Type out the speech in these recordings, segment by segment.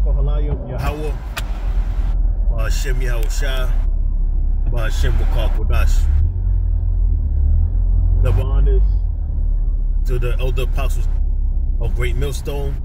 Kohalayim Yahweh, Ba'ashem Yahushua, Ba'ashem Bukar Kodash. Double honors to the elder apostles of Great Millstone,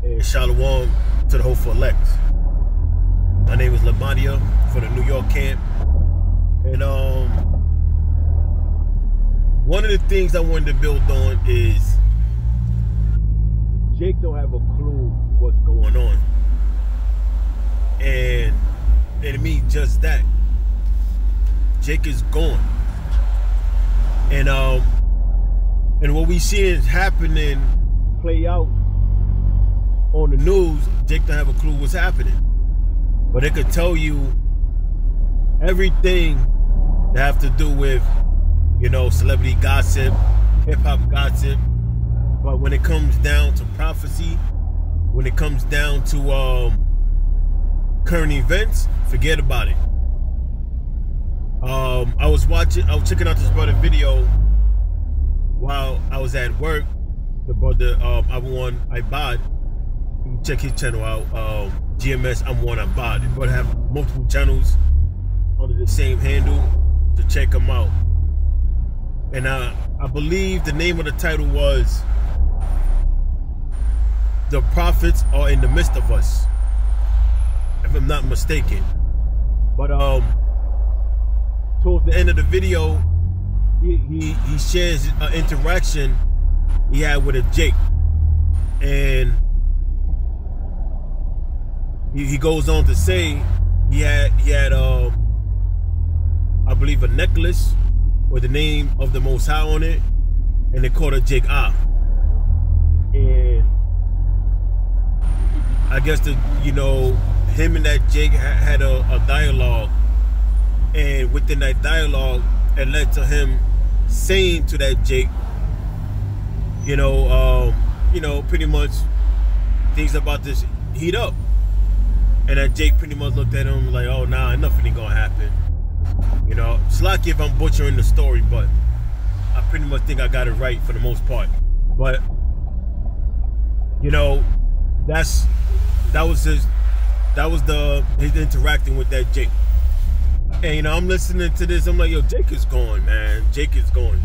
and Shalom to the hopeful elect. My name is Labadia for the New York camp, and one of the things I wanted to build on is Jake don't have a clue what's going on, and it means just that. Jake is gone, and what we see is happening play out on the news. Jake don't have a clue what's happening, but it could tell you everything that have to do with, you know, celebrity gossip, hip-hop gossip. But when it comes down to prophecy, when it comes down to current events, forget about it. I was checking out this brother video while I was at work. The brother Awan Ibad, you can check his channel out, GMS Awan Ibad. The brother have multiple channels under the same handle, to check them out. And I believe the name of the title was "The Prophets Are in the Midst of Us," if I'm not mistaken. But towards the end of the video, he shares an interaction he had with a Jake, and he goes on to say he had I believe a necklace with the name of the Most High on it, and they called it Jake Ah. And I guess him and that Jake had a dialogue, and within that dialogue, it led to him saying to that Jake, pretty much things about this heat up. And that Jake pretty much looked at him like, oh, nah, nothing ain't gonna happen. It's lucky if I'm butchering the story, but I pretty much think I got it right for the most part. But that was his interacting with that Jake. And I'm listening to this, I'm like, yo, Jake is gone, man. Jake is gone.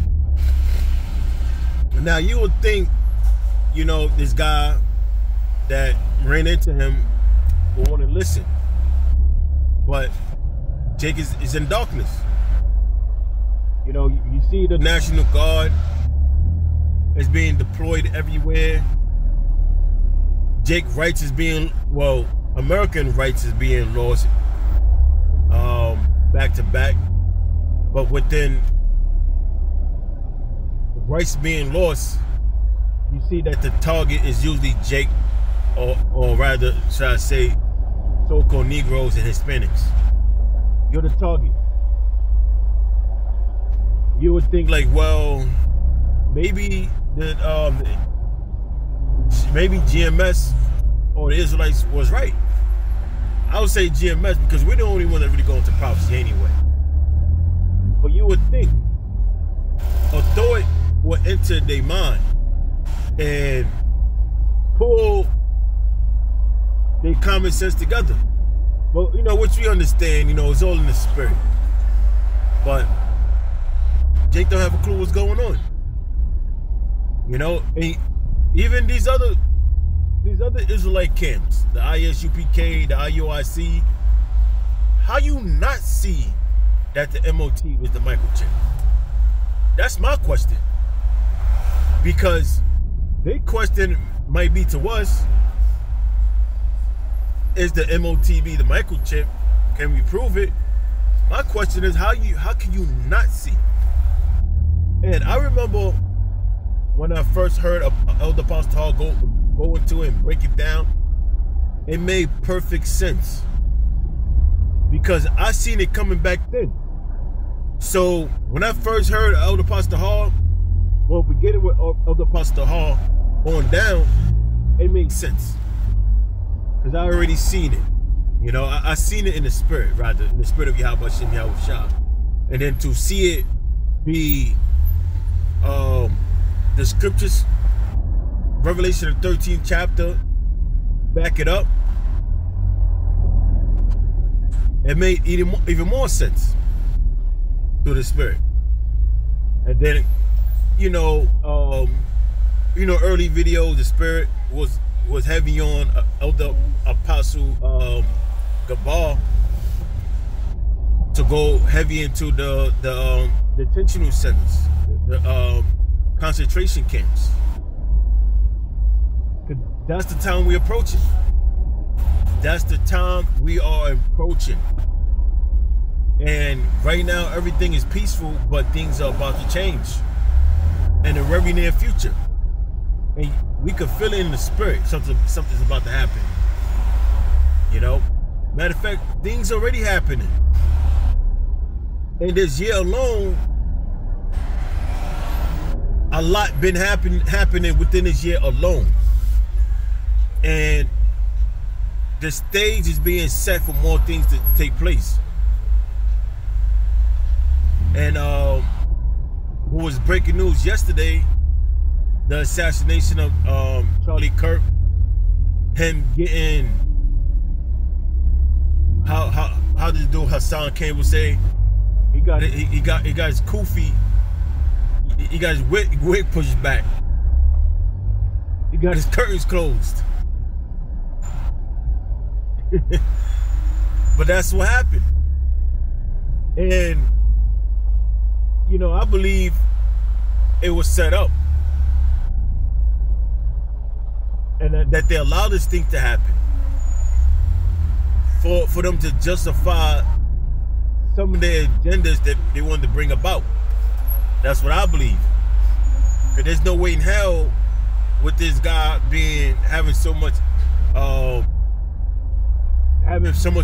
Now you would think, this guy that ran into him will want to listen, but Jake is in darkness. You see the National Guard is being deployed everywhere. Jake rights is being, American rights is being lost back to back. But within rights being lost, you see that the target is usually Jake, or rather, should I say, so-called Negroes and Hispanics. You're the target. You would think like, well, maybe maybe GMS or the Israelites was right. I would say GMS because we're the only one that really go into prophecy anyway. But you would think a thought would enter their mind and pull their common sense together. But which we understand, it's all in the spirit. But Jake don't have a clue what's going on. And even these other Israelite camps, the ISUPK, the IUIC, how you not see that the MOT was the microchip? That's my question. Because their question might be to us, is the MOTB the microchip? Can we prove it? My question is, how can you not see? And I remember when I first heard Elder Apostle Hall go into it and break it down, it made perfect sense. Because I seen it coming back then. So when I first heard Elder Apostle Hall, beginning with Elder Apostle Hall on down, it made sense. Because I already seen it. I seen it in the spirit, rather, in the spirit of Yahweh Shem Yahushua. And then to see it be the scriptures, Revelation the 13th chapter, back it up, it made even more sense through the Spirit. And then, early videos, the Spirit was heavy on Elder Apostle Gabar to go heavy into the detention centers, the concentration camps. That's the time we're approaching. That's the time we are approaching. And right now, everything is peaceful, but things are about to change in the very near future. And we can feel it in the spirit. Something's about to happen. Matter of fact, things already happening. And this year alone, a lot been happening within this year alone. And the stage is being set for more things to take place. And what was breaking news yesterday, the assassination of Charlie Kirk, him getting, how did do Hassan Campbell say, he got his kufi, he got his wig pushed back, he got his curtains closed. But that's what happened. And I believe it was set up, and that they allowed this thing to happen for them to justify some of their agendas that they wanted to bring about. That's what I believe. Because there's no way in hell with this guy having so much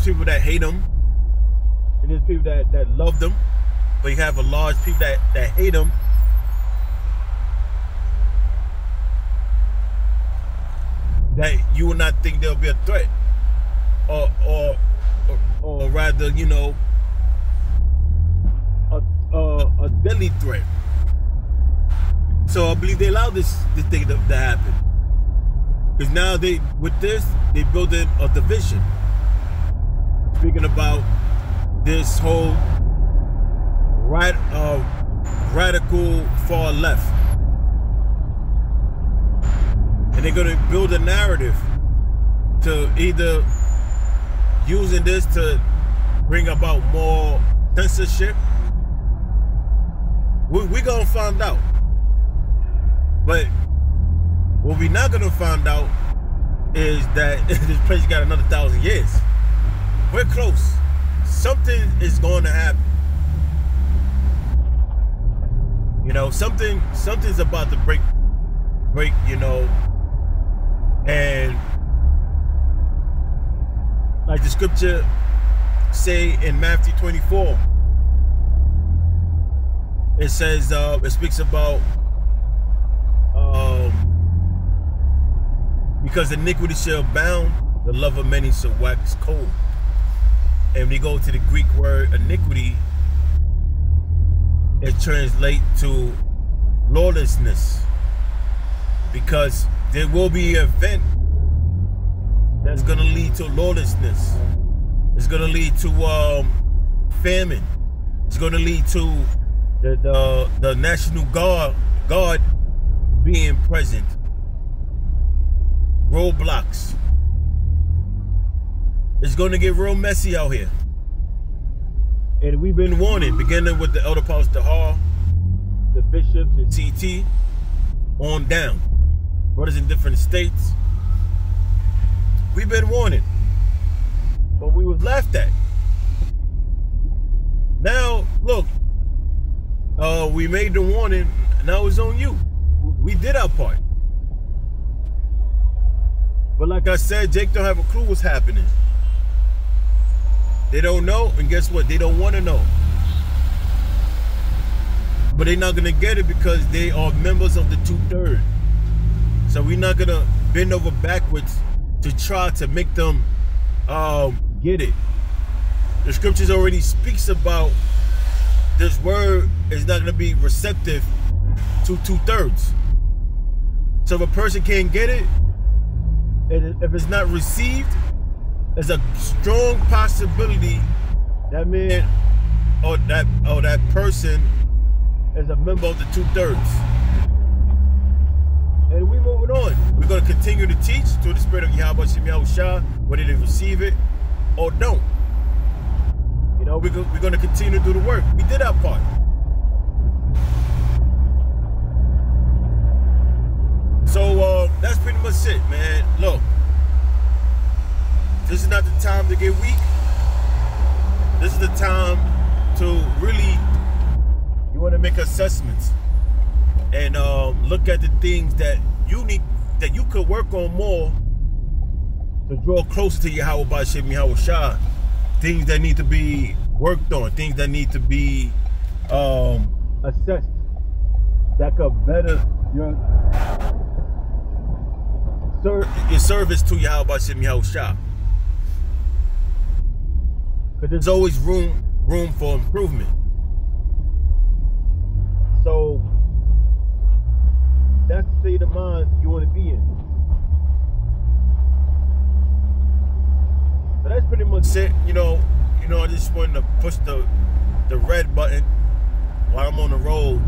people that hate him, and there's people that love them, but you have a large people that hate him. That you will not think there'll be a threat, or rather, a deadly threat. So I believe they allowed this thing to happen, because now they build a division. Speaking about this whole radical far left. And they're going to build a narrative to either using this to bring about more censorship. We're going to find out. But what we're not going to find out is that this place got another 1,000 years. We're close. Something is going to happen. Something's about to break, and like the scripture say in Matthew 24, it says, it speaks about because iniquity shall abound, the love of many shall wax cold. And we go to the Greek word iniquity, it translates to lawlessness, because there will be an event that's going to lead to lawlessness. It's going to lead to famine. It's going to lead to the National Guard being present. Roadblocks. It's going to get real messy out here. And we've been warning, beginning with the Elder Pastor Hall, the bishops and CT, on down. Brothers in different states. We've been warning. But we was laughed at. Now, look, we made the warning, now it's on you. We did our part. But like I said, Jake don't have a clue what's happening. They don't know, and guess what? They don't want to know. But they're not going to get it because they are members of the 2/3. So we're not going to bend over backwards to try to make them get it. The scriptures already speaks about this word is not going to be receptive to 2/3. So if a person can't get it, And if it's not received, there's a strong possibility that man or that person is a member of the 2/3. And we moving on. We're gonna continue to teach through the spirit of Yahweh Shem Yahushua, whether they receive it or don't. You know, we're gonna continue to do the work. We did our part. So that's pretty much it, man. Look, this is not the time to get weak. This is the time to really, you want to make assessments and look at the things that you could work on more to draw closer to Yahweh B'Shem Yahushua. Things that need to be worked on, things that need to be assessed, that could better your service to Yahweh B'Shem Yahushua. But there's always room for improvement. So that's the state of mind you want to be in. So that's pretty much it. You know, I just wanted to push the red button while I'm on the road,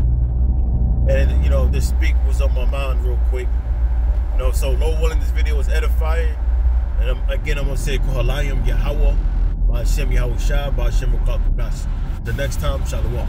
and this speak was on my mind real quick. So Lord willing, this video was edifying, and again I'm gonna say Kohalayim Yahweh B'Shem Yahushua B'Shem Rukal Kudash. The next time, Shalom.